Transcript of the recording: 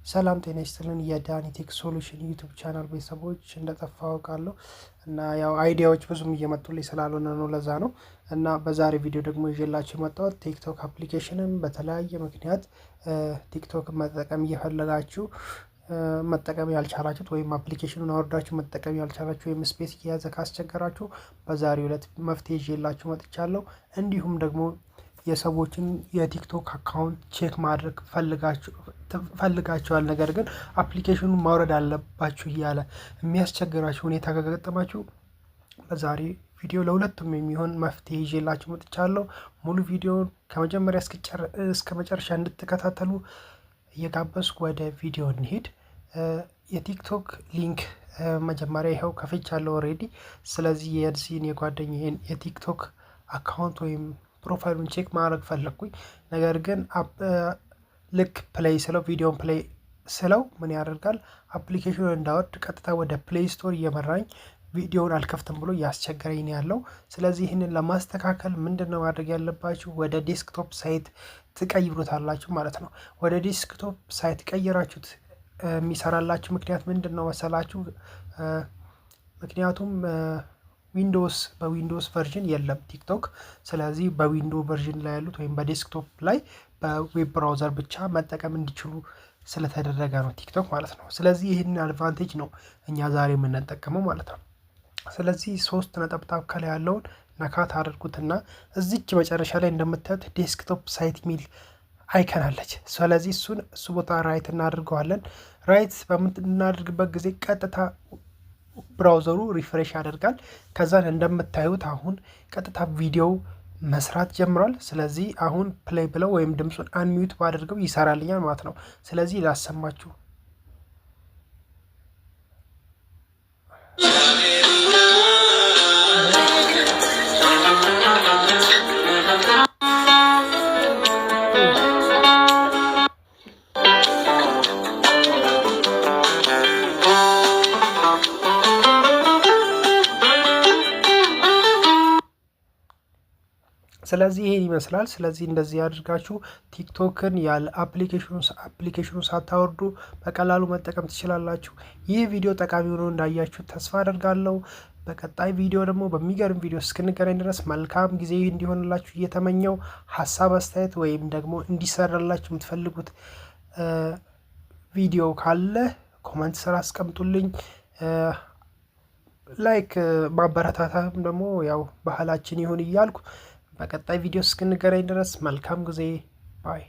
ሰላም ጤና ይስጥልን የዳኒ ቴክ ሶሉሽን ዩቲዩብ ቻናል ቤተሰቦች እንደጠፋው አውቃለሁ እና ያው አይዲያዎች ብዙም እየመጡልኝ ስላልሆነ ነው ለዛ ነው። እና በዛሬ ቪዲዮ ደግሞ ይዤላችሁ የመጣሁት ቲክቶክ አፕሊኬሽንን በተለያየ ምክንያት ቲክቶክ መጠቀም እየፈለጋችሁ መጠቀም ያልቻላችሁት ወይም አፕሊኬሽኑን አወርዳችሁ መጠቀም ያልቻላችሁ ወይም ስፔስ እየያዘ ካስቸገራችሁ በዛሬው ዕለት መፍትሄ ይዤላችሁ መጥቻለሁ። እንዲሁም ደግሞ የሰዎችን የቲክቶክ አካውንት ቼክ ማድረግ ፈልጋችኋል፣ ነገር ግን አፕሊኬሽኑን ማውረድ አለባችሁ እያለ የሚያስቸግራችሁ ሁኔታ ከገጠማችሁ በዛሬ ቪዲዮ ለሁለቱም የሚሆን መፍትሄ ይዤላችሁ መጥቻለሁ። ሙሉ ቪዲዮውን ከመጀመሪያ እስከ መጨረሻ እንድትከታተሉ እየጋበዝኩ ወደ ቪዲዮ እንሄድ። የቲክቶክ ሊንክ መጀመሪያ ይኸው ከፍቻለሁ ኦልሬዲ። ስለዚህ የዚህን የጓደኛዬን የቲክቶክ አካውንት ወይም ፕሮፋይሉን ቼክ ማድረግ ፈለግኩኝ። ነገር ግን ልክ ፕሌይ ስለው ቪዲዮን ፕሌይ ስለው ምን ያደርጋል? አፕሊኬሽኑን እንዳወርድ ቀጥታ ወደ ፕሌይ ስቶር እየመራኝ ቪዲዮውን አልከፍትም ብሎ እያስቸገረኝ ነው ያለው። ስለዚህ ይህንን ለማስተካከል ምንድን ነው ማድረግ ያለባችሁ? ወደ ዴስክቶፕ ሳይት ትቀይሩታላችሁ ማለት ነው። ወደ ዴስክቶፕ ሳይት ቀይራችሁት የሚሰራላችሁ ምክንያት ምንድን ነው መሰላችሁ? ምክንያቱም በዊንዶውስ ቨርዥን የለም ቲክቶክ። ስለዚህ በዊንዶ ቨርዥን ላይ ያሉት ወይም በዴስክቶፕ ላይ በዌብ ብራውዘር ብቻ መጠቀም እንዲችሉ ስለተደረገ ነው ቲክቶክ ማለት ነው። ስለዚህ ይህንን አድቫንቴጅ ነው እኛ ዛሬ የምንጠቀመው ማለት ነው። ስለዚህ 3 ነጠብጣብ ከላይ ያለውን ነካት አድርጉትና እዚች መጨረሻ ላይ እንደምታዩት ዴስክቶፕ ሳይት ሚል አይከን አለች። ስለዚህ እሱ ቦታ ራይት እናድርገዋለን። ራይት በምናደርግበት ጊዜ ቀጥታ ብራውዘሩ ሪፍሬሽ ያደርጋል። ከዛን እንደምታዩት አሁን ቀጥታ ቪዲዮ መስራት ጀምሯል። ስለዚህ አሁን ፕሌይ ብለው ወይም ድምፁን አንሚዩት ባደርገው ይሰራልኛል ማለት ነው። ስለዚህ ላሰማችሁ። ስለዚህ ይሄን ይመስላል። ስለዚህ እንደዚህ አድርጋችሁ ቲክቶክን ያለ አፕሊኬሽኑ ሳታወርዱ በቀላሉ መጠቀም ትችላላችሁ። ይህ ቪዲዮ ጠቃሚ ሆኖ እንዳያችሁ ተስፋ አደርጋለሁ። በቀጣይ ቪዲዮ ደግሞ በሚገርም ቪዲዮ እስክንገናኝ ድረስ መልካም ጊዜ እንዲሆንላችሁ እየተመኘው ሀሳብ አስተያየት ወይም ደግሞ እንዲሰራላችሁ የምትፈልጉት ቪዲዮ ካለ ኮመንት ስራ አስቀምጡልኝ። ላይክ ማበረታታም ደግሞ ያው ባህላችን ይሁን እያልኩ በቀጣይ ቪዲዮ እስክንገናኝ ድረስ መልካም ጊዜ ባይ